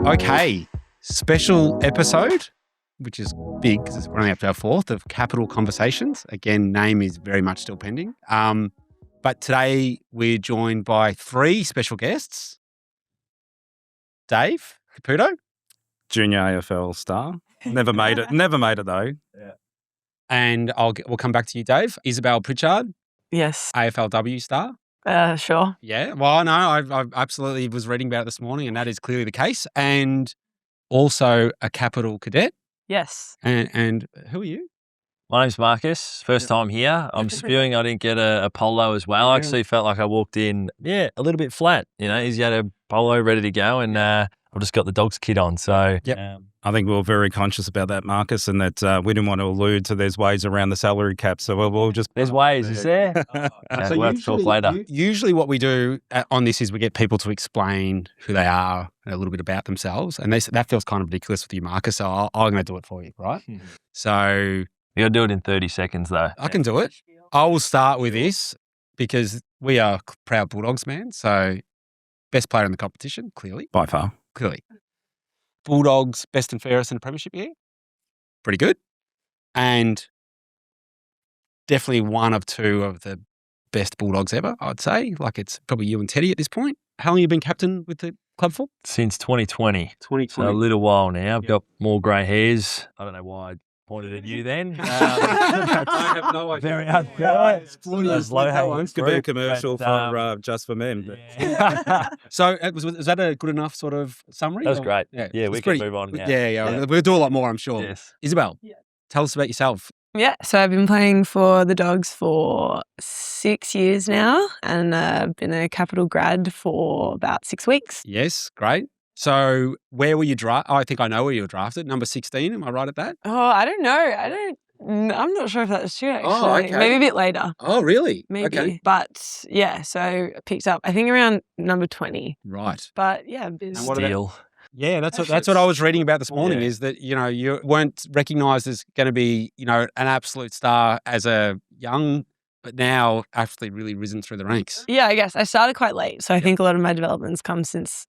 Okay, special episode, which is big because it's running up to our fourth of Kapitol Conversations. Again, name is very much still pending. But today we're joined by three special guests. Dave Caputo. Junior AFL star. Never made it though. Yeah. And we'll come back to you, Dave. Isabel Pritchard. Yes. AFLW star. Sure. Yeah. Well, no, I absolutely was reading about it this morning, and that is clearly the case. And also a Kapitol cadet. Yes. And who are you? My name's Marcus. First time here. I'm spewing I didn't get a polo as well. I actually felt like I walked in, a little bit flat. He's had a polo ready to go, and I've just got the dog's kit on. So, I think we were very conscious about that, Marcus, and that we didn't want to allude to there's ways around the salary cap. So we'll just... There's ways, is there? So we'll have to talk later. Usually what we do on this is we get people to explain who they are and a little bit about themselves. And that feels kind of ridiculous with you, Marcus. So I'm going to do it for you, right? So... You got to do it in 30 seconds, though. I can do it. I will start with this because we are proud Bulldogs, man. So best player in the competition, clearly. By far. Clearly. Bulldogs, best and fairest in the premiership year. Pretty good. And definitely one of two of the best Bulldogs ever, I'd say. Like it's probably you and Teddy at this point. How long have you been captain with the club for? Since 2020. 2020. So a little while now. I've got more grey hairs. I don't know why I pointed at you then. I have no idea. Very hard. It could be a commercial for Just for Men. But. Yeah. So was that a good enough sort of summary? That was great. Yeah, we can move on now. Yeah. We'll do a lot more, I'm sure. Yes. Isabel, tell us about yourself. Yeah, so I've been playing for the Dogs for 6 years now, and I've been a Kapitol grad for about 6 weeks. Yes, great. So where were you drafted? I think I know where you were drafted. Number 16, am I right at that? Oh, I don't know. I'm not sure if that's true, actually. Oh, okay. Maybe a bit later. Oh, really? Maybe. Okay. But yeah, so I picked up, I think around number 20. Right. But yeah, Steal. Yeah, that's what I was reading about this morning is that, you weren't recognised as going to be, an absolute star as a young, but now actually really risen through the ranks. Yeah, I guess. I started quite late. So I think a lot of my development's come since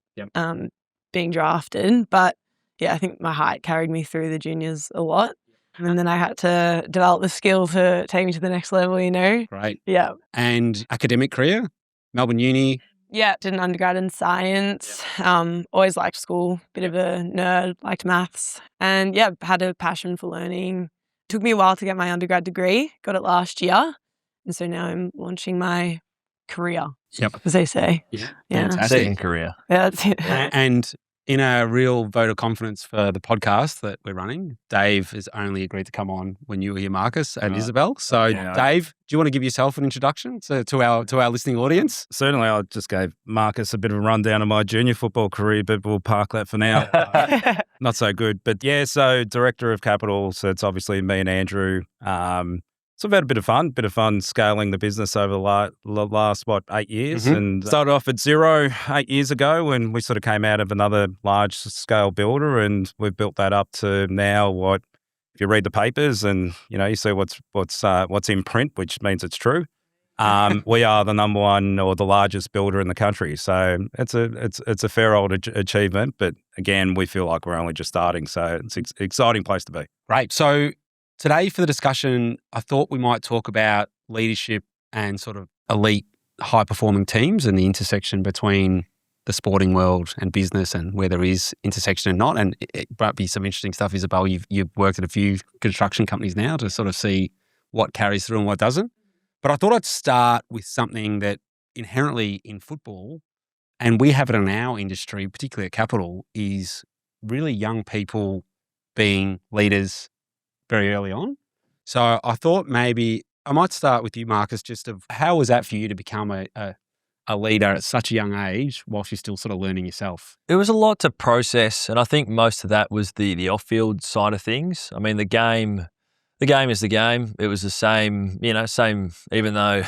being drafted. But yeah, I think my height carried me through the juniors a lot. And then I had to develop the skill to take me to the next level, Great. Yeah. And academic career? Melbourne Uni? Yeah, did an undergrad in science. Always liked school, bit of a nerd, liked maths. And yeah, had a passion for learning. Took me a while to get my undergrad degree, got it last year. And so now I'm launching my career, as they say. Yeah. Fantastic. Second career. Yeah, that's it. And in a real vote of confidence for the podcast that we're running, Dave has only agreed to come on when you were here, Marcus and Isabel. So, Dave, do you want to give yourself an introduction to our listening audience? Certainly. I just gave Marcus a bit of a rundown of my junior football career, but we'll park that for now. Not so good. But so director of Kapitol. So it's obviously me and Andrew. So we've had a bit of fun scaling the business over the last 8 years, and started off at 0 8 years ago when we sort of came out of another large scale builder, and we've built that up to now if you read the papers and you see what's in print, which means it's true. We are the number one or the largest builder in the country, so it's a fair old achievement. But again, we feel like we're only just starting, so it's an exciting place to be. Great. So today for the discussion, I thought we might talk about leadership and sort of elite high-performing teams and the intersection between the sporting world and business and where there is intersection and not. And it might be some interesting stuff, Isabel. You've worked at a few construction companies now to sort of see what carries through and what doesn't. But I thought I'd start with something that inherently in football, and we have it in our industry, particularly at Kapitol, is really young people being leaders very early on. So I thought maybe I might start with you, Marcus, just of how was that for you to become a leader at such a young age whilst you're still sort of learning yourself? It was a lot to process, and I think most of that was the off-field side of things. I mean, the game is the game. It was the same, even though,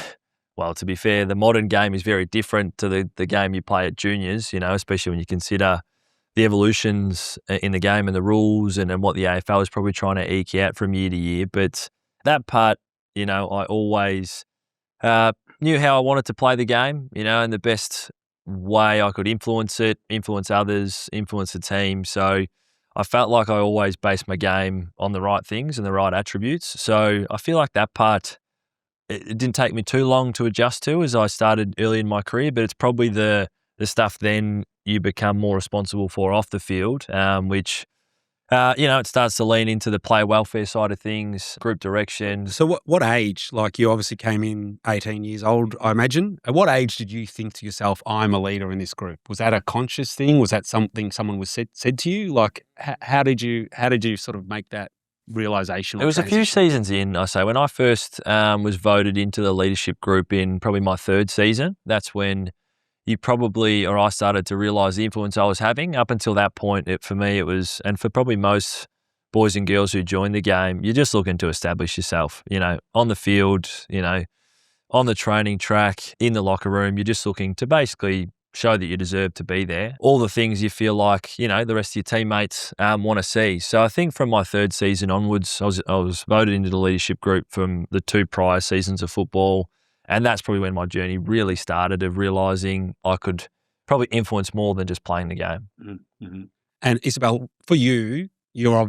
well, to be fair, the modern game is very different to the game you play at juniors, especially when you consider the evolutions in the game and the rules and what the AFL is probably trying to eke out from year to year. But that part, I always knew how I wanted to play the game, and the best way I could influence it, influence others, influence the team. So I felt like I always based my game on the right things and the right attributes. So I feel like that part, it didn't take me too long to adjust to as I started early in my career, but it's probably the stuff then you become more responsible for off the field, which, it starts to lean into the player welfare side of things, group direction. So what age, like you obviously came in 18 years old, I imagine. At what age did you think to yourself, I'm a leader in this group? Was that a conscious thing? Was that something someone was said to you? Like, how did you sort of make that realization? It was a few seasons in, I say. When I first was voted into the leadership group in probably my third season, that's when I started to realize the influence I was having. Up until that point, for me, it was, and for probably most boys and girls who join the game, you're just looking to establish yourself, on the field, on the training track, in the locker room. You're just looking to basically show that you deserve to be there. All the things you feel like, the rest of your teammates want to see. So I think from my third season onwards, I was voted into the leadership group from the 2 prior seasons of football. And that's probably when my journey really started, of realising I could probably influence more than just playing the game. Mm-hmm. And Isabel, for you, you've got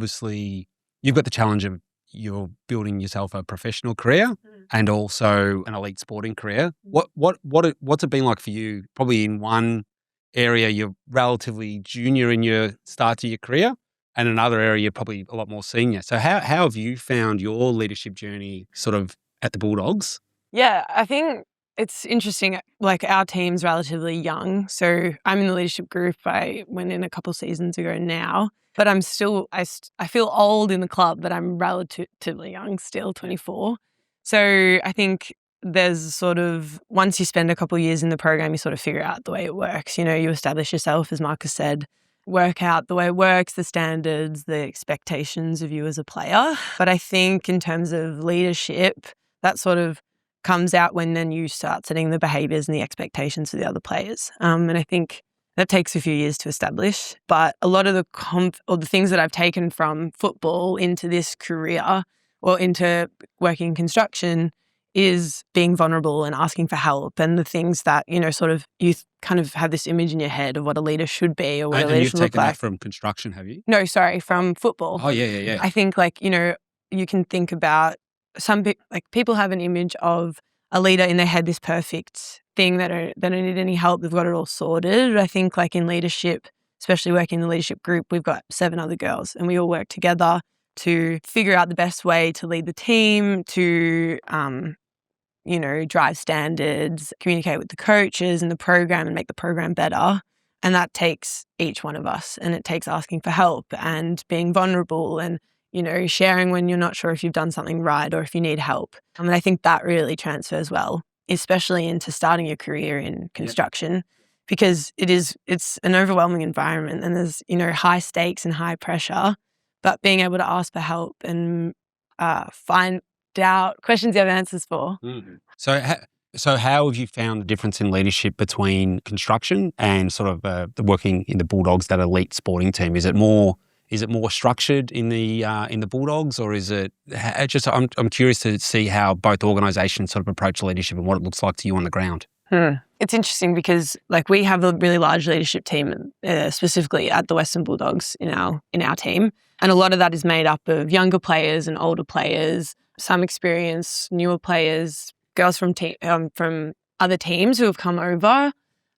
the challenge of you're building yourself a professional career and also an elite sporting career. What's it been like for you? Probably in one area, you're relatively junior in your start to your career, and another area, you're probably a lot more senior. So how have you found your leadership journey sort of at the Bulldogs? Yeah, I think it's interesting. Like, our team's relatively young. So I'm in the leadership group. I went in a couple seasons ago now, but I'm still, I feel old in the club, but I'm relatively young still, 24. So I think there's sort of, once you spend a couple of years in the program, you sort of figure out the way it works. You establish yourself, as Marcus said, work out the way it works, the standards, the expectations of you as a player. But I think in terms of leadership, that sort of comes out when then you start setting the behaviours and the expectations for the other players. And I think that takes a few years to establish. But a lot of the things that I've taken from football into this career or into working in construction is being vulnerable and asking for help, and the things that, sort of you kind of have this image in your head of what a leader should be or what a leader should look like. And you've taken that from construction, have you? No, sorry, from football. Oh, yeah. I think, you can think about people have an image of a leader in their head, this perfect thing that they don't need any help, they've got it all sorted. I think in leadership, especially working in the leadership group, we've got 7 other girls and we all work together to figure out the best way to lead the team, to drive standards, communicate with the coaches and the program and make the program better. And that takes each one of us, and it takes asking for help and being vulnerable and sharing when you're not sure if you've done something right or if you need help. And I think that really transfers well, especially into starting your career in construction, because it's an overwhelming environment and there's, high stakes and high pressure, but being able to ask for help and find out questions you have answers for. Mm-hmm. So how have you found the difference in leadership between construction and sort of the working in the Bulldogs, that elite sporting team? Is it more structured in the Bulldogs, or is it just? I'm curious to see how both organisations sort of approach leadership and what it looks like to you on the ground. It's interesting because we have a really large leadership team, specifically at the Western Bulldogs in our team, and a lot of that is made up of younger players and older players, some experience, newer players, girls from other teams who have come over,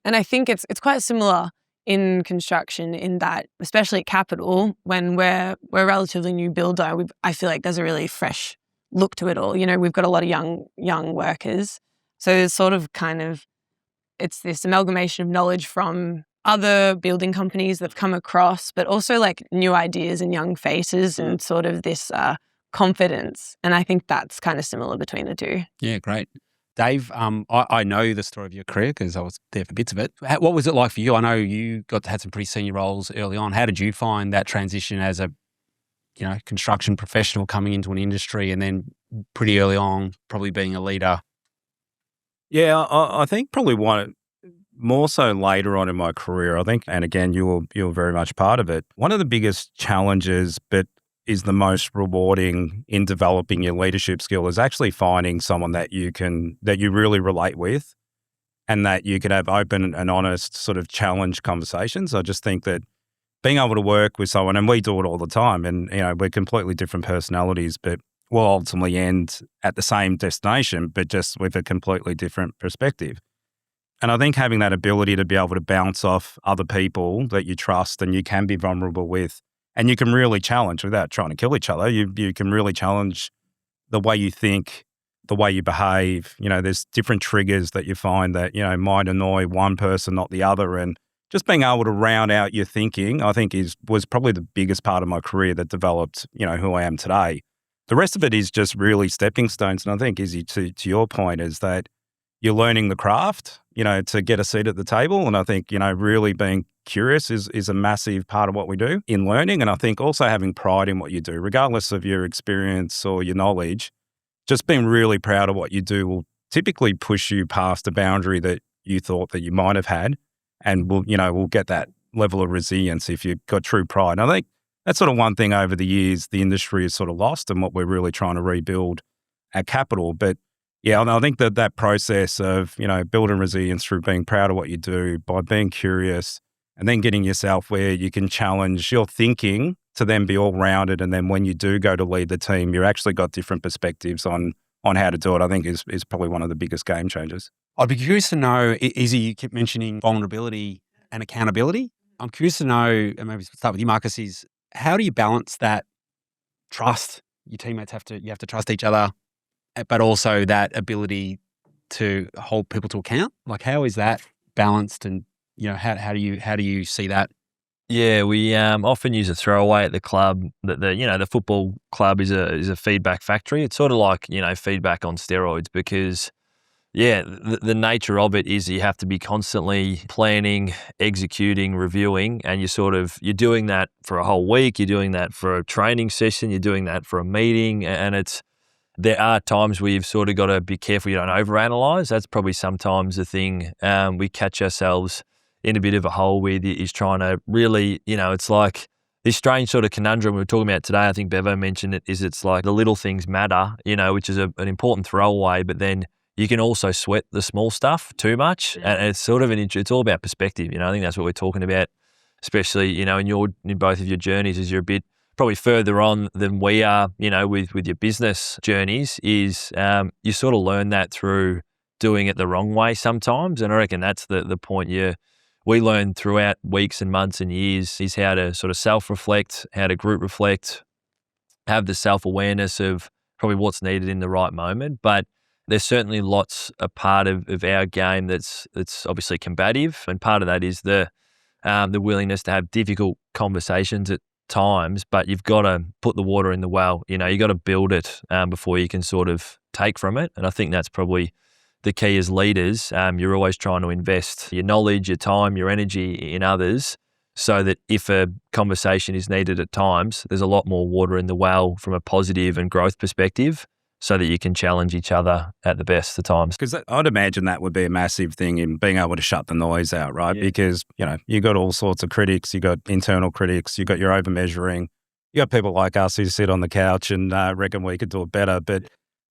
and I think it's quite similar in construction in that, especially at Kapitol, when we're a relatively new builder, I feel like there's a really fresh look to it all. We've got a lot of young workers. So it's sort of it's this amalgamation of knowledge from other building companies that have come across, but also new ideas and young faces and sort of this confidence. And I think that's kind of similar between the two. Yeah, great. Dave, I know the story of your career because I was there for bits of it. What was it like for you? I know you had some pretty senior roles early on. How did you find that transition as a, construction professional coming into an industry and then pretty early on probably being a leader? Yeah, I think probably more so later on in my career, I think, and again, you were very much part of it. One of the biggest challenges, but is the most rewarding in developing your leadership skill is actually finding someone that you really relate with and that you can have open and honest sort of challenge conversations. I just think that being able to work with someone, and we do it all the time, and we're completely different personalities, but we'll ultimately end at the same destination, but just with a completely different perspective. And I think having that ability to be able to bounce off other people that you trust and you can be vulnerable with, and you can really challenge without trying to kill each other. You can really challenge the way you think, the way you behave. There's different triggers that you find that, might annoy one person, not the other. And just being able to round out your thinking, I think was probably the biggest part of my career that developed, who I am today. The rest of it is just really stepping stones. And I think, Izzy, to your point, is that you're learning the craft, to get a seat at the table. And I think, really being curious is a massive part of what we do in learning. And I think also having pride in what you do, regardless of your experience or your knowledge, just being really proud of what you do will typically push you past a boundary that you thought that you might have had. And we'll get that level of resilience if you've got true pride. And I think that's sort of one thing over the years the industry has sort of lost and what we're really trying to rebuild at Kapitol. But yeah, I think that process of, building resilience through being proud of what you do, by being curious, and then getting yourself where you can challenge your thinking to then be all rounded. And then when you do go to lead the team, you've actually got different perspectives on how to do it, I think is probably one of the biggest game changers. I'd be curious to know, Izzy, you keep mentioning vulnerability and accountability. I'm curious to know, and maybe start with you, Marcus, is how do you balance that trust? Your teammates you have to trust each other, but also that ability to hold people to account. Like, how is that balanced? And how do you see that? Yeah, we often use a throwaway at the club that the football club is a feedback factory. It's sort of like feedback on steroids because the nature of it is you have to be constantly planning, executing, reviewing, and you're doing that for a whole week. You're doing that for a training session. You're doing that for a meeting, and there are times where you've sort of got to be careful you don't overanalyze. That's probably sometimes the thing we catch ourselves in a bit of a hole with is trying to really, it's like this strange sort of conundrum we were talking about today. I think Bevo mentioned it, is it's like the little things matter, which is an important throwaway, but then you can also sweat the small stuff too much. And it's sort of it's all about perspective. I think that's what we're talking about, especially, in both of your journeys as you're a bit probably further on than we are, with your business journeys is you sort of learn that through doing it the wrong way sometimes. And I reckon that's the point we learn throughout weeks and months and years is how to sort of self-reflect, how to group reflect, have the self-awareness of probably what's needed in the right moment. But there's certainly lots a part of our game that's obviously combative. And part of that is the willingness to have difficult conversations at times, but you've got to put the water in the well. You got to build it before you can sort of take from it. And I think that's probably the key as leaders. You're always trying to invest your knowledge, your time, your energy in others so that if a conversation is needed at times, there's a lot more water in the well from a positive and growth perspective so that you can challenge each other at the best of times. Because I'd imagine that would be a massive thing in being able to shut the noise out, right? Yeah. Because, you got all sorts of critics, you got internal critics, you got your over-measuring, you got people like us who sit on the couch and reckon we could do it better. But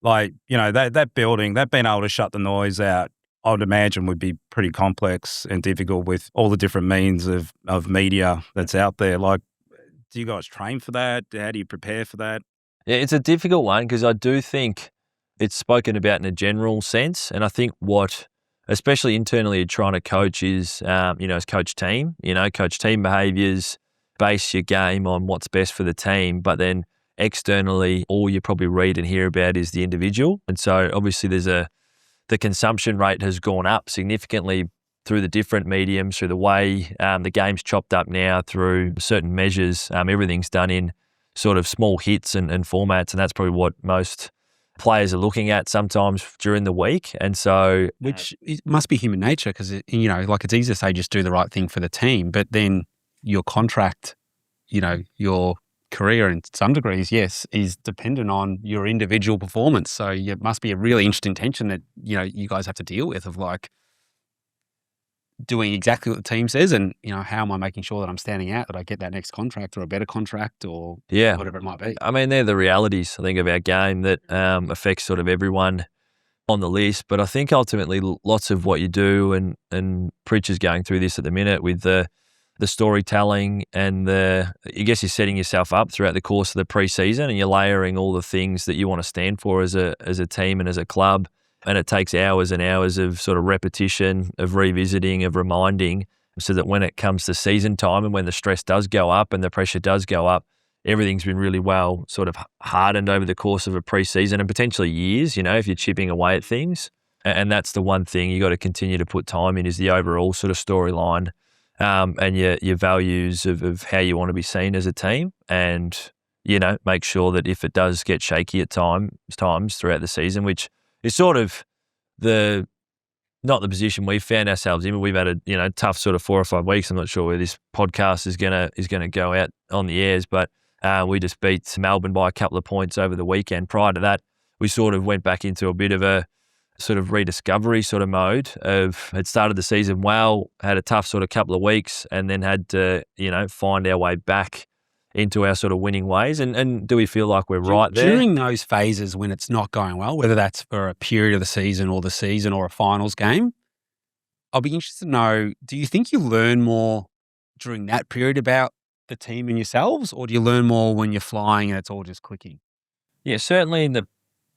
that building, that being able to shut the noise out, I would imagine would be pretty complex and difficult with all the different means of media that's out there. Like, do you guys train for that? How do you prepare for that? Yeah, it's a difficult one because I do think it's spoken about in a general sense. And I think what, especially internally, you're trying to coach is, is coach team, coach team behaviours, base your game on what's best for the team. But then externally, all you probably read and hear about is the individual. And so obviously the consumption rate has gone up significantly through the different mediums, through the way the game's chopped up now, through certain measures. Everything's done in sort of small hits and formats, and that's probably what most players are looking at sometimes during the week. And so, which it must be human nature because it's easy to say just do the right thing for the team, but then your contract, your career in some degrees, yes, is dependent on your individual performance. So it must be a really interesting tension that you guys have to deal with of like, doing exactly what the team says, and how am I making sure that I'm standing out, that I get that next contract or a better contract or whatever it might be. I mean, they're the realities, I think, of our game that affects sort of everyone on the list. But I think ultimately lots of what you do, and Pritch is going through this at the minute with the storytelling and I guess you're setting yourself up throughout the course of the pre-season, and you're layering all the things that you want to stand for as a team and as a club. And it takes hours and hours of sort of repetition, of revisiting, of reminding, so that when it comes to season time and when the stress does go up and the pressure does go up, everything's been really well sort of hardened over the course of a pre-season and potentially years, if you're chipping away at things. And that's the one thing you got to continue to put time in, is the overall sort of storyline and your values of how you want to be seen as a team. And, make sure that if it does get shaky at times throughout the season, which is sort of not the position we've found ourselves in. We've had a tough sort of 4 or 5 weeks. I'm not sure where this podcast is gonna go out on the airs, but we just beat Melbourne by a couple of points over the weekend. Prior to that, we sort of went back into a bit of a sort of rediscovery sort of mode had started the season well, had a tough sort of couple of weeks, and then had to find our way back into our sort of winning ways. And do we feel like we're right there? During those phases when it's not going well, whether that's for a period of the season or a finals game, I'll be interested to know, do you think you learn more during that period about the team and yourselves, or do you learn more when you're flying and it's all just clicking? Yeah, certainly in the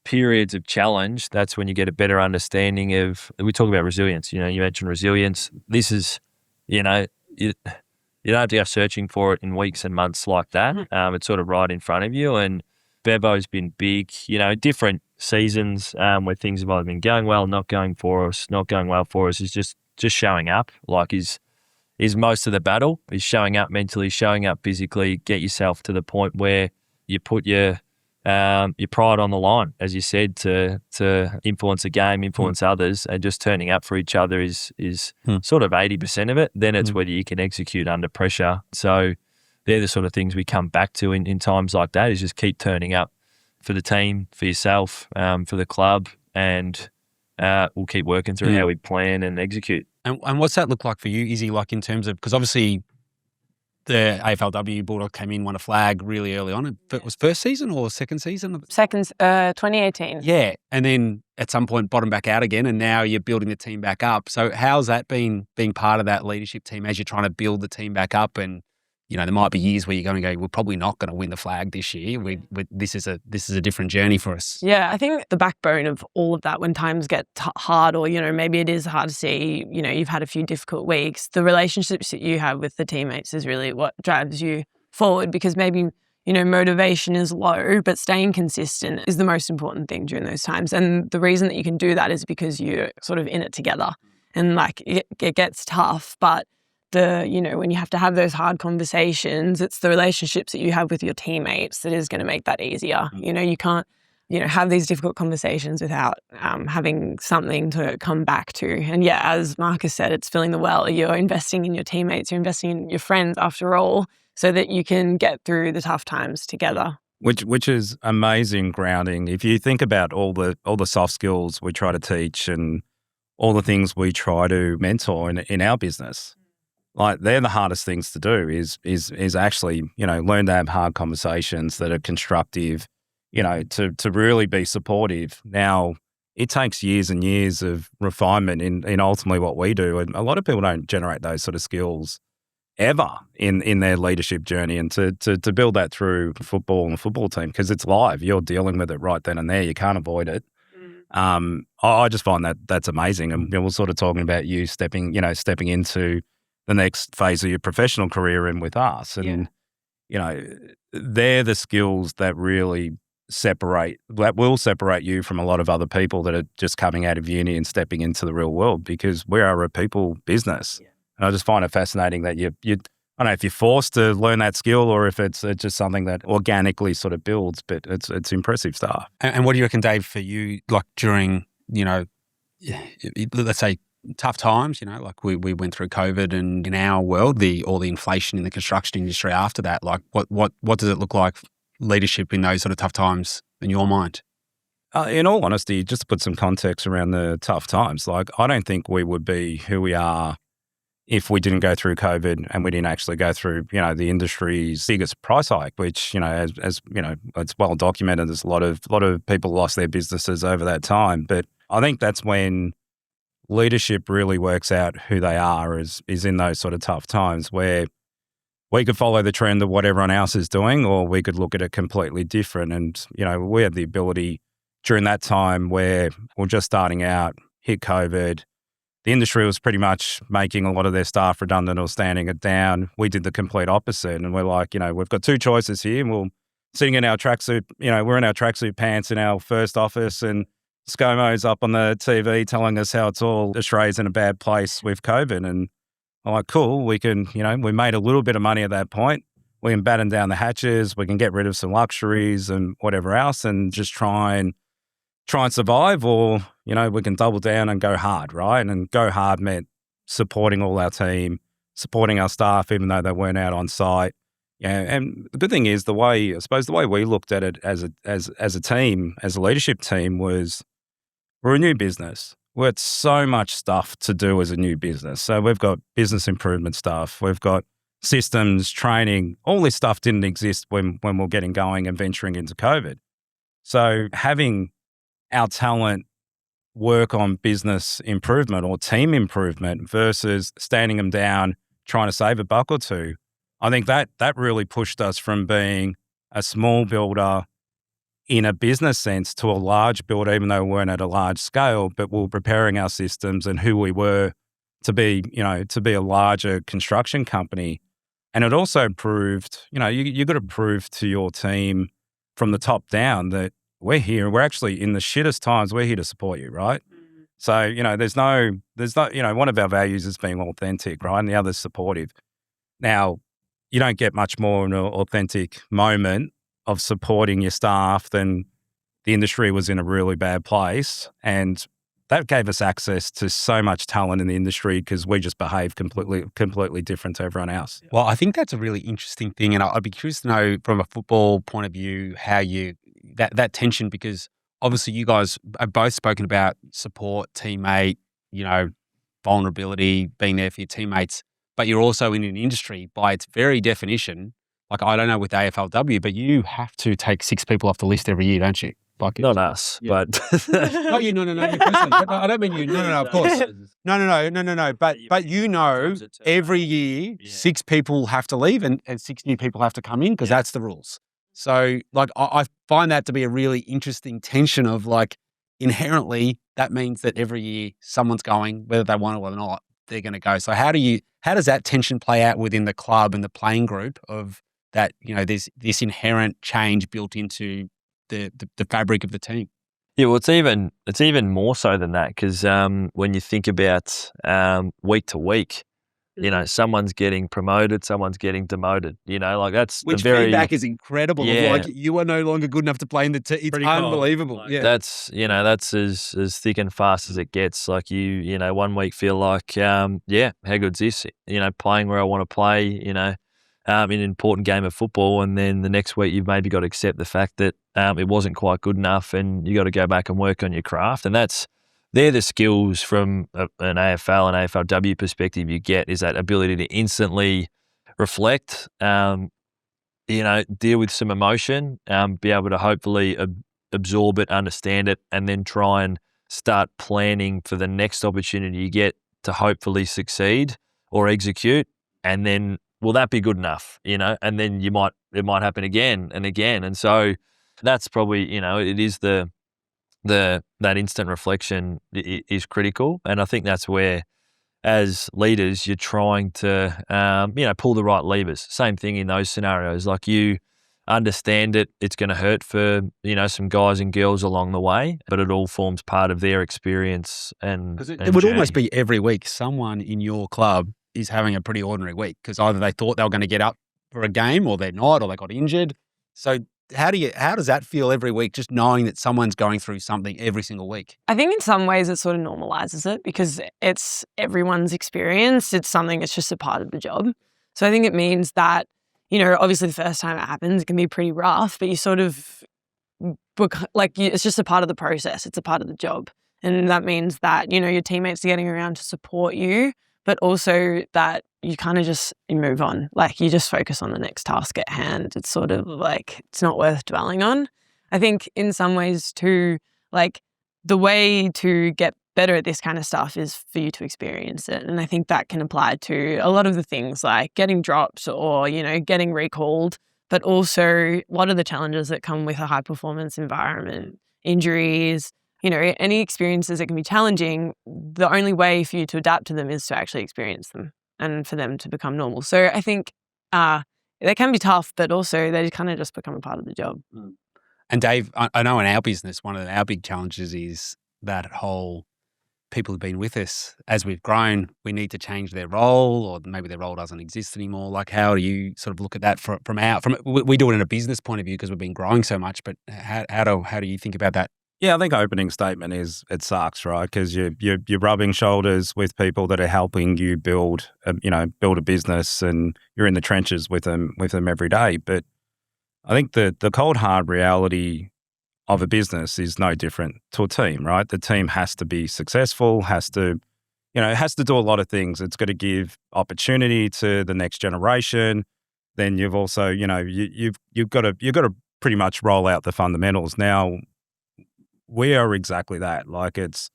periods of challenge, that's when you get a better understanding of, we talk about resilience. You mentioned resilience. This is, you don't have to go searching for it in weeks and months like that. It's sort of right in front of you. And Bevo's been big, different seasons where things have either been going well, not going well for us, is just showing up. Like is most of the battle, is showing up mentally, showing up physically, get yourself to the point where you put your pride on the line, as you said, to influence a game, influence others, and just turning up for each other is sort of 80% of it. Then it's whether you can execute under pressure. So they're the sort of things we come back to in times like that, is just keep turning up for the team, for yourself, for the club, and we'll keep working through how we plan and execute. And what's that look like for you, Izzy, like in terms of, because obviously the AFLW Bulldog came in, won a flag really early on. It was first season or second season? 2018. Yeah. And then at some point bottom back out again, and now you're building the team back up. So how's that been being part of that leadership team as you're trying to build the team back up? And, there might be years where you're going to go, we're probably not going to win the flag this year. This is a different journey for us. Yeah, I think the backbone of all of that, when times get hard, or, maybe it is hard to see, you've had a few difficult weeks, the relationships that you have with the teammates is really what drives you forward, because maybe, motivation is low, but staying consistent is the most important thing during those times. And the reason that you can do that is because you're sort of in it together, and it gets tough, but when you have to have those hard conversations, it's the relationships that you have with your teammates that is going to make that easier. You can't, have these difficult conversations without having something to come back to. And yeah, as Marcus said, it's filling the well. You're investing in your teammates, you're investing in your friends after all, so that you can get through the tough times together. Which is amazing grounding. If you think about all the soft skills we try to teach and all the things we try to mentor in our business, like they're the hardest things to do is actually, learn to have hard conversations that are constructive, to really be supportive. Now, it takes years and years of refinement in ultimately what we do. And a lot of people don't generate those sort of skills ever in their leadership journey. And to build that through football and the football team, because it's live, you're dealing with it right then and there. You can't avoid it. I just find that's amazing. And we're sort of talking about you stepping into the next phase of your professional career in with us. And, they're the skills that really will separate you from a lot of other people that are just coming out of uni and stepping into the real world, because we are a people business. Yeah. And I just find it fascinating that you I don't know if you're forced to learn that skill or if it's just something that organically sort of builds, but it's impressive stuff. And what do you reckon, Dave, for you, like during, let's say, tough times, like we went through COVID, and in our world, all the inflation in the construction industry after that, like what does it look like, leadership in those sort of tough times in your mind? In all honesty, just to put some context around the tough times, like I don't think we would be who we are if we didn't go through COVID and we didn't actually go through, the industry's biggest price hike, which, as it's well documented, there's a lot of people lost their businesses over that time. But I think that's when leadership really works out who they are is in those sort of tough times where we could follow the trend of what everyone else is doing, or we could look at it completely different. And, we had the ability during that time where we're just starting out, hit COVID, the industry was pretty much making a lot of their staff redundant or standing it down. We did the complete opposite. And we're like, we've got two choices here. And we're sitting in our tracksuit, we're in our tracksuit pants in our first office, and ScoMo's up on the TV telling us how it's all Australia's in a bad place with COVID. And I'm like, cool, we can, we made a little bit of money at that point. We can batten down the hatches. We can get rid of some luxuries and whatever else and just try and survive, or, we can double down and go hard, right? And go hard meant supporting all our team, supporting our staff, even though they weren't out on site. Yeah, and the good thing is the way we looked at it as a team, as a leadership team, was we're a new business. We had so much stuff to do as a new business. So we've got business improvement stuff. We've got systems, training. All this stuff didn't exist when we're getting going and venturing into COVID. So having our talent work on business improvement or team improvement versus standing them down, trying to save a buck or two, I think that really pushed us from being a small builder in a business sense to a large builder, even though we weren't at a large scale, but we were preparing our systems and who we were to be a larger construction company. And it also proved, you got to prove to your team from the top down that we're here. We're actually in the shittest times. We're here to support you, right? So, there's no, one of our values is being authentic, right? And the other's supportive. Now, you don't get much more an authentic moment of supporting your staff than the industry was in a really bad place. And that gave us access to so much talent in the industry because we just behaved completely different to everyone else. Well, I think that's a really interesting thing. And I'd be curious to know from a football point of view, how that tension, because obviously you guys have both spoken about support, teammate, vulnerability, being there for your teammates, but you're also in an industry by its very definition. Like, I don't know with AFLW, but you have to take 6 people off the list every year, don't you? Like, Not us, yeah. but not you. No, you personally. I don't mean you. No. Of course. No. But every year 6 people have to leave and 6 new people have to come in because that's the rules. So, like, I find that to be a really interesting tension of, like, inherently that means that every year someone's going, whether they want it or not, they're going to go. So how does that tension play out within the club and the playing group of that? There's this inherent change built into the fabric of the team. Yeah, well, it's even more so than that because when you think about week to week, someone's getting promoted, someone's getting demoted. Like that's feedback is incredible. Yeah. Like, you are no longer good enough to play in the team. It's Pretty unbelievable. cool. Yeah, that's as thick and fast as it gets. Like you one week feel like how good's this? Playing where I want to play. In an important game of football, and then the next week you've maybe got to accept the fact that it wasn't quite good enough, and you got to go back and work on your craft. And they're the skills from an AFL and AFLW perspective you get, is that ability to instantly reflect, deal with some emotion, be able to hopefully absorb it, understand it, and then try and start planning for the next opportunity you get to hopefully succeed or execute. And then, will that be good enough? And then it might happen again and again. And so that's probably, it is that instant reflection is critical. And I think that's where, as leaders, you're trying to, pull the right levers. Same thing in those scenarios. Like, you understand it's going to hurt for, some guys and girls along the way, but it all forms part of their experience. And because it would almost be every week someone in your club is having a pretty ordinary week because either they thought they were going to get up for a game or they're not, or they got injured. So how does that feel every week, just knowing that someone's going through something every single week? I think in some ways it sort of normalizes it because it's everyone's experience. It's something that's just a part of the job. So I think it means that, obviously the first time it happens, it can be pretty rough, but you sort of, it's just a part of the process. It's a part of the job. And that means that, your teammates are getting around to support you but also that you kind of just you move on. Like you just focus on the next task at hand. It's sort of like it's not worth dwelling on. I think in some ways too, like the way to get better at this kind of stuff is for you to experience it. And I think that can apply to a lot of the things like getting dropped or, getting recalled, but also what are the challenges that come with a high performance environment, injuries, any experiences that can be challenging. The only way for you to adapt to them is to actually experience them and for them to become normal. So I think they can be tough, but also they kind of just become a part of the job. And Dave, I know in our business, one of our big challenges is that whole people have been with us as we've grown, we need to change their role, or maybe their role doesn't exist anymore. Like, how do you sort of look at that from we do it in a business point of view because we've been growing so much, but how do you think about that? Yeah, I think opening statement is it sucks, right? Because you're rubbing shoulders with people that are helping you build a business, and you're in the trenches with them every day. But I think the cold hard reality of a business is no different to a team, right? The team has to be successful, has to do a lot of things. It's got to give opportunity to the next generation. Then you've also, you've got to pretty much roll out the fundamentals. Now, we are exactly that. Like it's,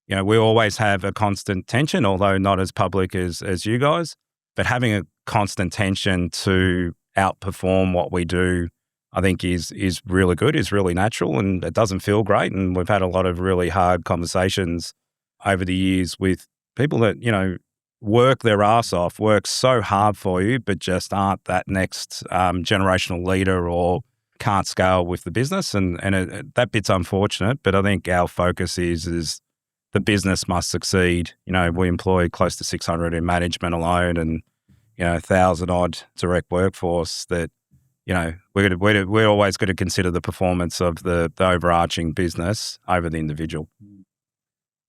we always have a constant tension, although not as public as you guys, but having a constant tension to outperform what we do, I think is really good, is really natural, and it doesn't feel great. And we've had a lot of really hard conversations over the years with people that, work their ass off, work so hard for you, but just aren't that next generational leader or can't scale with the business. And that bit's unfortunate, but I think our focus is the business must succeed. We employ close to 600 in management alone, and 1,000 odd direct workforce that, we're always going to consider the performance of the overarching business over the individual.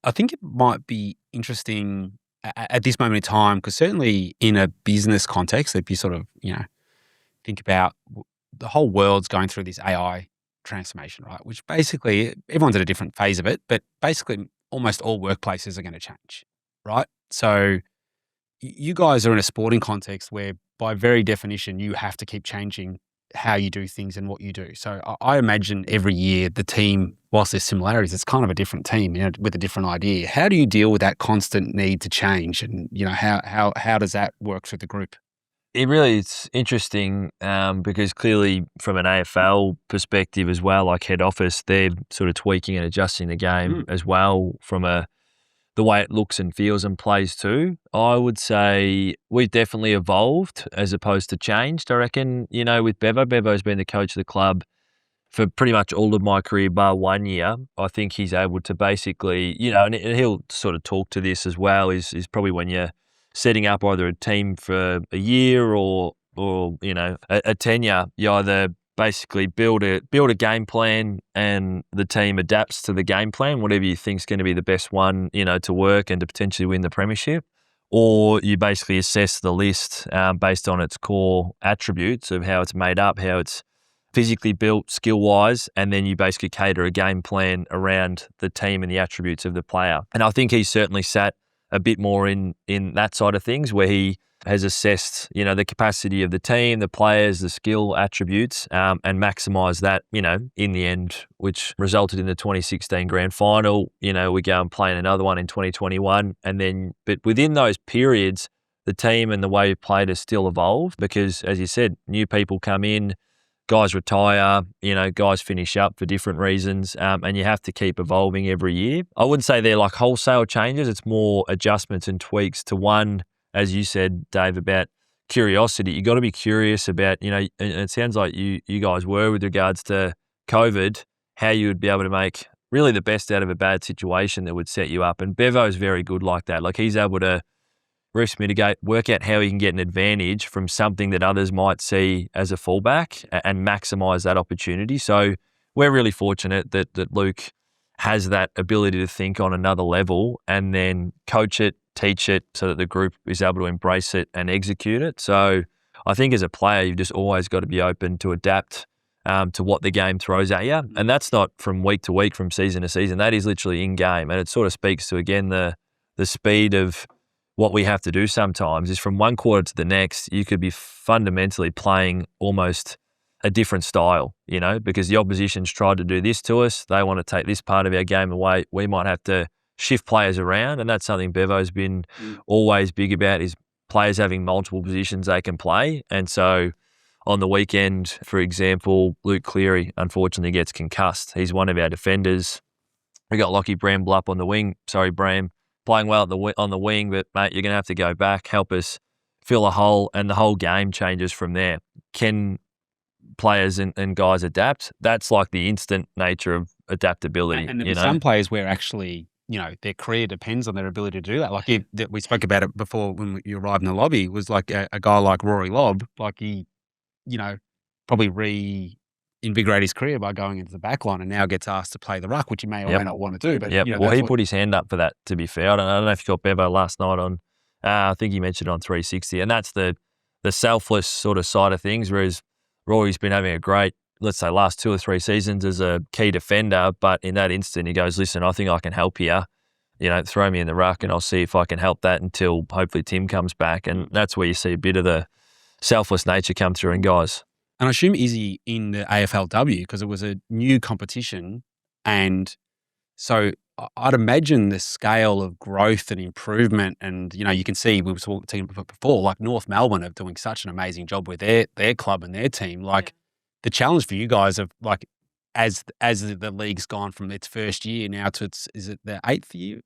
I think it might be interesting at this moment in time, because certainly in a business context, if you sort of, think about the whole world's going through this AI transformation, right? Which basically everyone's at a different phase of it, but basically almost all workplaces are going to change, right? So you guys are in a sporting context where by very definition, you have to keep changing how you do things and what you do. So I imagine every year the team, whilst there's similarities, it's kind of a different team, with a different idea. How do you deal with that constant need to change? And, how does that work through the group? It's interesting because clearly from an AFL perspective as well, like head office, they're sort of tweaking and adjusting the game as well from the way it looks and feels and plays too. I would say we've definitely evolved as opposed to changed. I reckon, with Bevo. Bevo's been the coach of the club for pretty much all of my career, bar 1 year. I think he's able to basically, and he'll sort of talk to this as well, is probably when you're setting up either a team for a year or a tenure, you either basically build a game plan and the team adapts to the game plan, whatever you think is going to be the best one, to work and to potentially win the premiership, or you basically assess the list based on its core attributes of how it's made up, how it's physically built skill-wise, and then you basically cater a game plan around the team and the attributes of the player. And I think he's certainly sat a bit more in that side of things where he has assessed, the capacity of the team, the players, the skill attributes, and maximised that, in the end, which resulted in the 2016 grand final. We go and play in another one in 2021. But within those periods, the team and the way we played has still evolved because, as you said, new people come in, guys retire, guys finish up for different reasons, and you have to keep evolving every year. I wouldn't say they're like wholesale changes. It's more adjustments and tweaks to one, as you said, Dave, about curiosity. You got to be curious about, and it sounds like you guys were with regards to COVID, how you would be able to make really the best out of a bad situation that would set you up. And Bevo's very good like that. Like he's able to risk mitigate, work out how he can get an advantage from something that others might see as a fallback and maximise that opportunity. So we're really fortunate that Luke has that ability to think on another level and then coach it, teach it so that the group is able to embrace it and execute it. So I think as a player, you've just always got to be open to adapt to what the game throws at you. And that's not from week to week, from season to season. That is literally in game. And it sort of speaks to, again, the speed of what we have to do sometimes is from one quarter to the next, you could be fundamentally playing almost a different style, you know, because the opposition's tried to do this to us. They want to take this part of our game away. We might have to shift players around. And that's something Bevo's been always big about, is players having multiple positions they can play. And so on the weekend, for example, Luke Cleary unfortunately gets concussed. He's one of our defenders. We got Lockie Bramble up on the wing. Sorry, Bram, playing well on the wing, but mate, you're going to have to go back, help us fill a hole, and the whole game changes from there. Can players and guys adapt? That's like the instant nature of adaptability. And there's some players where actually, you know, their career depends on their ability to do that. Like we spoke about it before when you arrived in the lobby, was like a guy like Rory Lobb, like he, you know, probably reinvigorate his career by going into the back line and now gets asked to play the ruck, which he may or may not want to do. But you know, well, he put his hand up for that, to be fair. I don't know if you got Bevo last night on, I think he mentioned on 360, and that's the selfless sort of side of things, whereas Rory's been having a great, let's say, last 2 or 3 seasons as a key defender, but in that instant he goes, listen, I think I can help here. You know, throw me in the ruck and I'll see if I can help that until hopefully Tim comes back. And that's where you see a bit of the selfless nature come through in guys. And I assume Izzy in the AFLW, because it was a new competition, and so I'd imagine the scale of growth and improvement, and you know, you can see, we were talking before, like North Melbourne are doing such an amazing job with their club and their team. Like the challenge for you guys of like, as the league's gone from its first year now to is it the 8th year?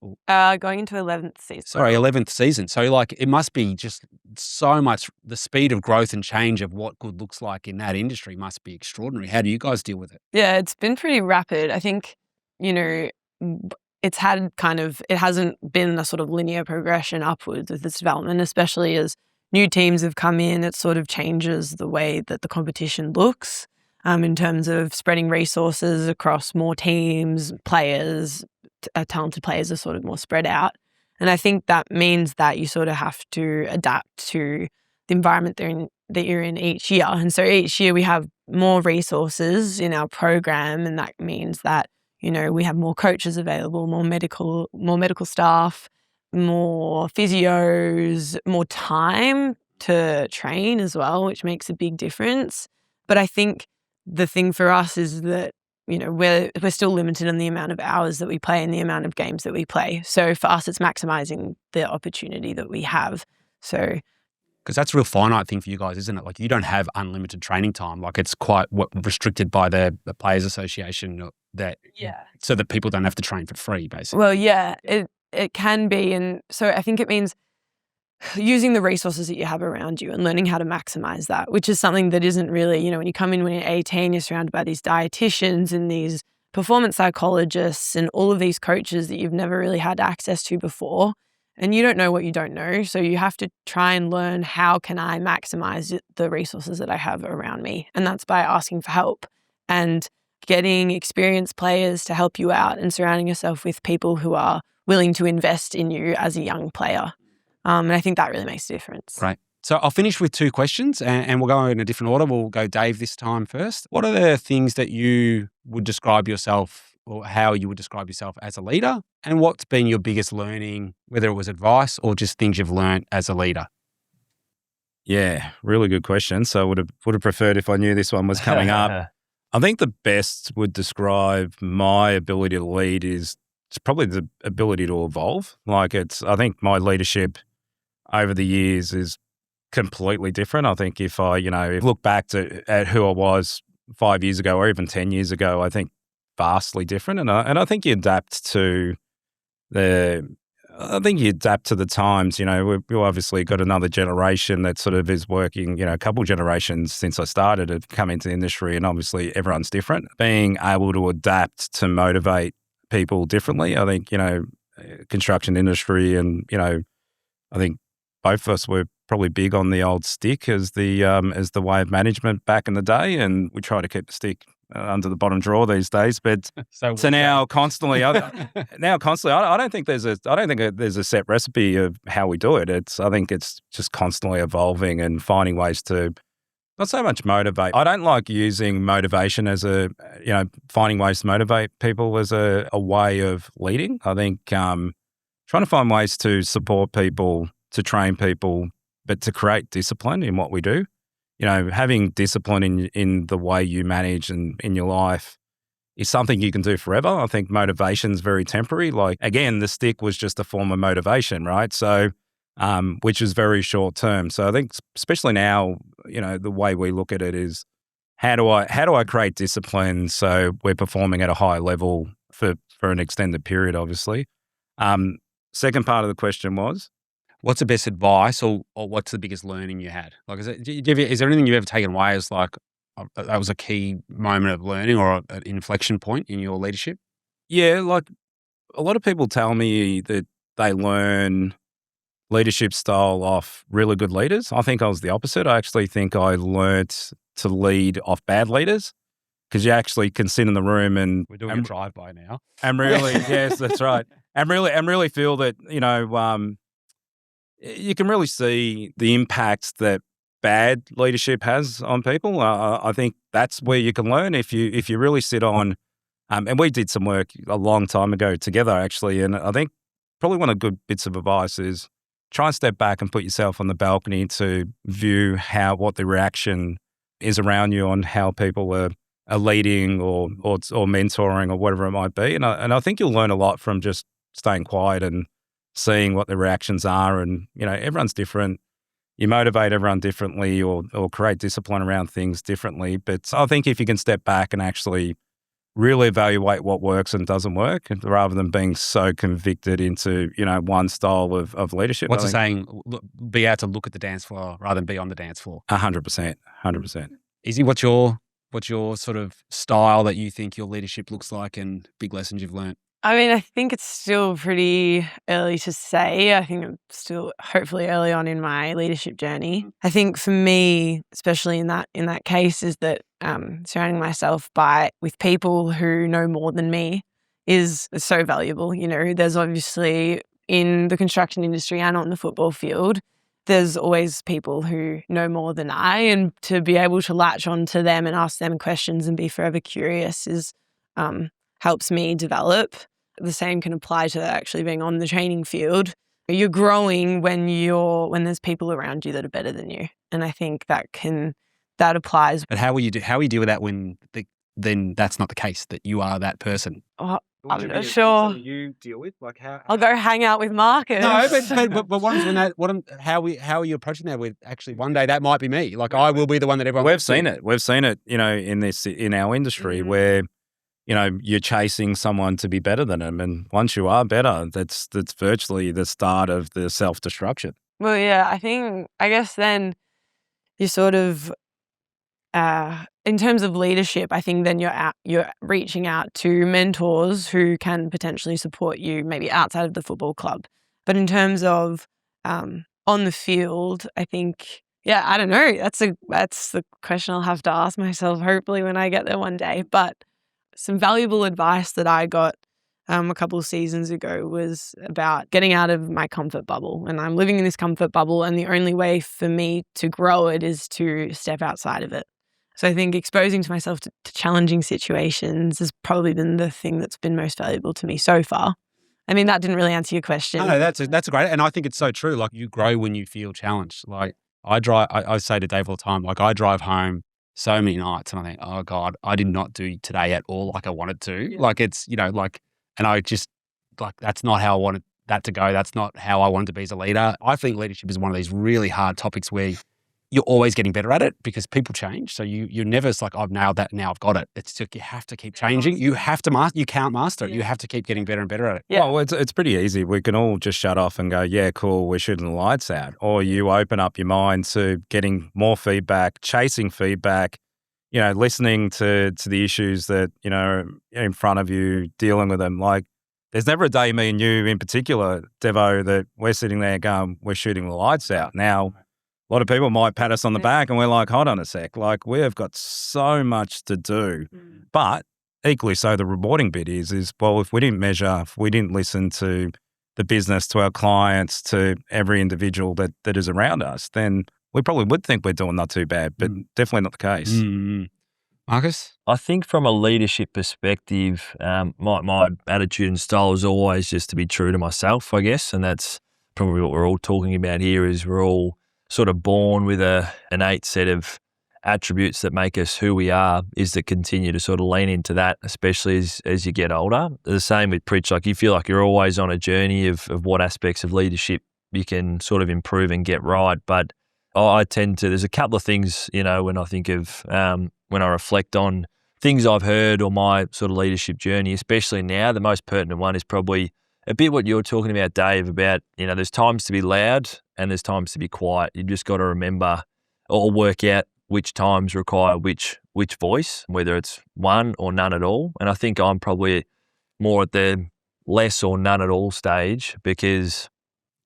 Going into 11th season. Sorry, 11th season. So like it must be just so much, the speed of growth and change of what good looks like in that industry must be extraordinary. How do you guys deal with it? Yeah, it's been pretty rapid. I think, you know, it hasn't been a sort of linear progression upwards with this development, especially as new teams have come in. It sort of changes the way that the competition looks. In terms of spreading resources across more teams, players, talented players are sort of more spread out. And I think that means that you sort of have to adapt to the environment that you're in each year. And so each year we have more resources in our program, and that means that, you know, we have more coaches available, more medical staff, more physios, more time to train as well, which makes a big difference. But I think the thing for us is that, you know, we're still limited in the amount of hours that we play and the amount of games that we play. So for us, it's maximizing the opportunity that we have. So, because that's a real finite thing for you guys, isn't it? Like you don't have unlimited training time. Like it's quite restricted by the Players Association, so that people don't have to train for free, basically. Well, yeah, it can be, and so I think it means using the resources that you have around you and learning how to maximize that, which is something that isn't really, you know, when you come in when you're 18, you're surrounded by these dietitians and these performance psychologists and all of these coaches that you've never really had access to before. And you don't know what you don't know. So you have to try and learn, how can I maximize the resources that I have around me? And that's by asking for help and getting experienced players to help you out and surrounding yourself with people who are willing to invest in you as a young player. And I think that really makes a difference. Right. So I'll finish with 2 questions and we'll go in a different order. We'll go Dave this time first. What are the things that you would describe yourself, or how you would describe yourself as a leader? And what's been your biggest learning, whether it was advice or just things you've learned as a leader? Yeah, really good question. So I would have preferred if I knew this one was coming up. I think the best would describe my ability to lead is probably the ability to evolve. Like I think my leadership over the years is completely different. I think if I look back at who I was 5 years ago or even 10 years ago, I think vastly different. And I think you adapt to the times. You know, we've obviously got another generation that sort of is working, you know, a couple generations since I started have come into the industry, and obviously everyone's different. Being able to adapt to motivate people differently. I think, you know, construction industry, and, you know, I think both of us were probably big on the old stick as the way of management back in the day, and we try to keep the stick under the bottom drawer these days. But so now constantly, I don't think there's a set recipe of how we do it. I think it's just constantly evolving and finding ways to not so much motivate. I don't like using motivation as finding ways to motivate people as a way of leading. I think trying to find ways to support people to train people, but to create discipline in what we do. Having discipline in the way you manage and in your life is something you can do forever. I think motivation's very temporary. Like, again, the stick was just a form of motivation, right? So, which is very short term. So I think especially now, the way we look at it is how do I create discipline so we're performing at a high level for an extended period, obviously. Second part of the question was? What's the best advice or what's the biggest learning you had? Like, is there anything you've ever taken away as like, that was a key moment of learning or an inflection point in your leadership? Yeah, like a lot of people tell me that they learn leadership style off really good leaders. I think I was the opposite. I actually think I learnt to lead off bad leaders because you actually can sit in the room and we're doing a drive-by now. And really, yes, that's right. And really feel that, you can really see the impact that bad leadership has on people. I think that's where you can learn if you really sit on. And we did some work a long time ago together, actually. And I think probably one of the good bits of advice is try and step back and put yourself on the balcony to view what the reaction is around you on how people are leading or mentoring or whatever it might be. And I think you'll learn a lot from just staying quiet and seeing what the reactions are. And, everyone's different. You motivate everyone differently or create discipline around things differently. But I think if you can step back and actually really evaluate what works and doesn't work rather than being so convicted into, one style of leadership. What's the saying? Be able to look at the dance floor rather than be on the dance floor. 100%. Izzy, what's your sort of style that you think your leadership looks like and big lessons you've learned? I mean, I think it's still pretty early to say. I think I'm still hopefully early on in my leadership journey. I think for me, especially in that case, is that surrounding myself with people who know more than me is so valuable. There's obviously in the construction industry and on the football field, there's always people who know more than I, and to be able to latch on to them and ask them questions and be forever curious is helps me develop. The same can apply to actually being on the training field. You're growing when there's people around you that are better than you, and I think that applies. But how will you deal with that when then that's not the case, that you are that person? I'm not sure. You deal with like how I'll go hang out with Marcus. No, but what I'm how are you approaching that with actually one day that might be me? Like I will be the one that everyone. We've seen it, in our industry where you're chasing someone to be better than them, and once you are better, that's virtually the start of the self-destruction. Well, yeah, I guess then you sort of. In terms of leadership, I think then you're reaching out to mentors who can potentially support you maybe outside of the football club. But in terms of on the field, I think, I don't know. That's the question I'll have to ask myself hopefully when I get there one day. But some valuable advice that I got a couple of seasons ago was about getting out of my comfort bubble. And I'm living in this comfort bubble, and the only way for me to grow it is to step outside of it. So I think exposing to myself to challenging situations has probably been the thing that's been most valuable to me so far. I mean, that didn't really answer your question. No, that's a great, and I think it's so true. Like you grow when you feel challenged. Like I say to Dave all the time, like I drive home so many nights and I think, oh God, I did not do today at all like I wanted to. Yeah. Like it's, and I just like, that's not how I wanted that to go. That's not how I wanted to be as a leader. I think leadership is one of these really hard topics where you're always getting better at it because people change. So you're never just like, I've nailed that, now I've got it. It's like you have to keep changing. You have to master. You can't master it. You have to keep getting better and better at it. Yeah. Well, it's pretty easy. We can all just shut off and go, yeah, cool, we're shooting the lights out. Or you open up your mind to getting more feedback, chasing feedback, listening to the issues that, in front of you, dealing with them. Like there's never a day, me and you in particular, Devo, that we're sitting there going, we're shooting the lights out. Now, a lot of people might pat us on the back and we're like, hold on a sec, like we have got so much to do. But equally so, the rewarding bit is, well, if we didn't measure, if we didn't listen to the business, to our clients, to every individual that is around us, then we probably would think we're doing not too bad, but definitely not the case. Marcus? I think from a leadership perspective, my attitude and style is always just to be true to myself, I guess, and that's probably what we're all talking about here is we're all sort of born with an innate set of attributes that make us who we are, is to continue to sort of lean into that, especially as you get older. The same with Pritch, like you feel like you're always on a journey of what aspects of leadership you can sort of improve and get right. But I tend to, there's a couple of things, you know, when I think of, when I reflect on things I've heard or my sort of leadership journey, especially now, the most pertinent one is probably a bit what you're talking about, Dave, about, you know, there's times to be loud and there's times to be quiet. You just got to remember or work out which times require which voice, whether it's one or none at all. And I think I'm probably more at the less or none at all stage, because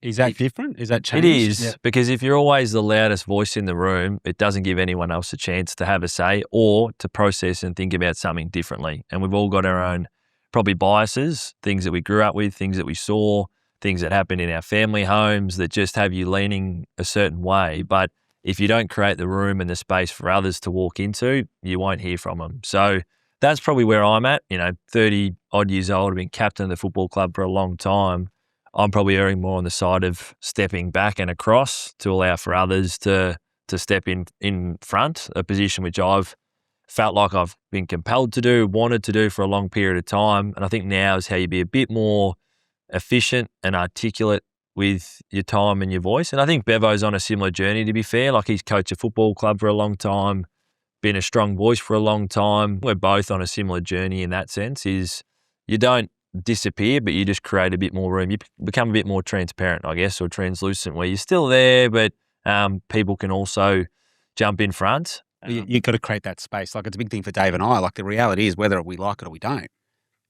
Is that different? Is that changed? it is, because if you're always the loudest voice in the room, it doesn't give anyone else a chance to have a say or to process and think about something differently. And we've all got our own probably biases, things that we grew up with, things that we saw, things that happened in our family homes that just have you leaning a certain way. But if you don't create the room and the space for others to walk into, you won't hear from them. So that's probably where I'm at. You know, 30 odd years old, I've been captain of the football club for a long time. I'm probably erring more on the side of stepping back and across to allow for others to step in front, a position which I've felt like I've been compelled to do, wanted to do for a long period of time. And I think now is how you be a bit more efficient and articulate with your time and your voice. And I think Bevo's on a similar journey, to be fair. Like, he's coached a football club for a long time, been a strong voice for a long time. We're both on a similar journey in that sense, is you don't disappear, but you just create a bit more room. You become a bit more transparent, I guess, or translucent, where you're still there, but people can also jump in front. You've got to create that space. Like, it's a big thing for Dave and I. Like, the reality is, whether we like it or we don't,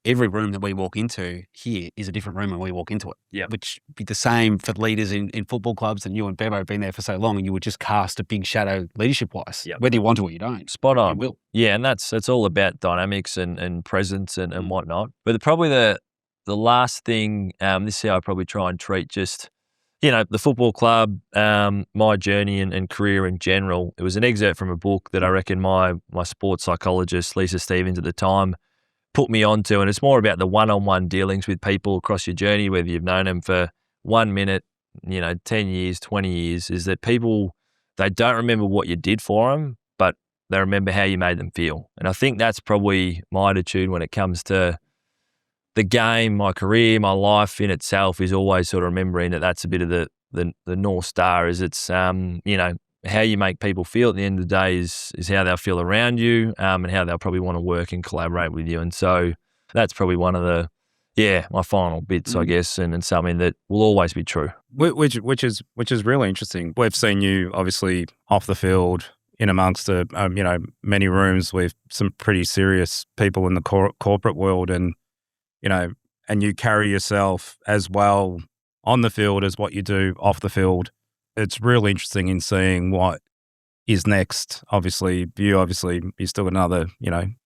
every room that we walk into here is a different room when we walk into it. Yeah. Which would be the same for leaders in football clubs, and you and Bevo have been there for so long, and you would just cast a big shadow leadership-wise, whether you want to or you don't. Spot on. You will. Yeah, and it's all about dynamics and presence and whatnot. But probably the last thing, this is how I probably try and treat just, you know, the football club, my journey and career in general. It was an excerpt from a book that I reckon my sports psychologist, Lisa Stevens at the time, put me onto, and it's more about the one-on-one dealings with people across your journey, whether you've known them for 1 minute, 10 years, 20 years, is that people, they don't remember what you did for them, but they remember how you made them feel. And I think that's probably my attitude when it comes to the game, my career, my life in itself, is always sort of remembering that that's a bit of the North Star, is it's, how you make people feel at the end of the day is how they'll feel around you, and how they'll probably want to work and collaborate with you. And so that's probably one of my final bits, I guess, and something that will always be true. Which is really interesting. We've seen you obviously off the field, in amongst many rooms with some pretty serious people in the corporate world, and and you carry yourself as well on the field as what you do off the field. It's really interesting in seeing what is next. Obviously, you still got another,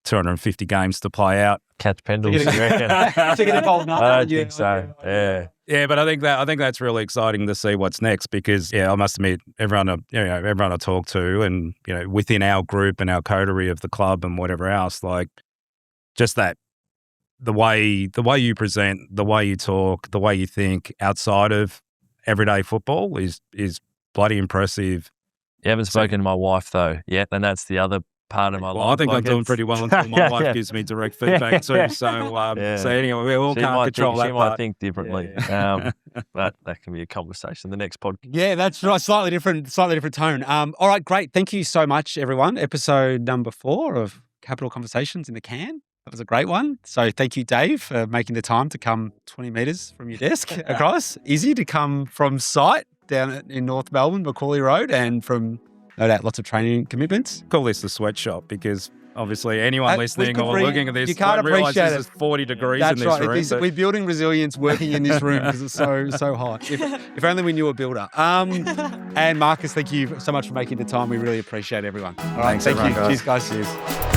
250 games to play out. Catch pendles, you reckon? I don't think so. Yeah. Yeah, but I think that's really exciting to see what's next, because I must admit, everyone I talk to, and within our group and our coterie of the club and whatever else, like, just that the way you present, the way you talk, the way you think outside of everyday football is bloody impressive. You haven't spoken to my wife though yet, and that's the other part of my life. I think I'm doing pretty well until my wife gives me direct feedback too. So anyway, we all can't control that. She might think differently, but that can be a conversation. The next podcast. Yeah, that's right. Slightly different tone. All right, great. Thank you so much, everyone. Episode number 4 of Capital Conversations in the can. That was a great one. So thank you, Dave, for making the time to come 20 metres from your desk across. Izzy, to come from site down in North Melbourne, Macaulay Road, and from, no doubt, lots of training commitments. Call this the sweatshop, because obviously anyone listening or looking at this, you can't appreciate it. It's 40 degrees That's in this right. room. We're building resilience working in this room because it's so hot. If only we knew a builder. And Marcus, thank you so much for making the time. We really appreciate everyone. All right, Thanks, everyone, you. guys. Cheers, guys. Cheers.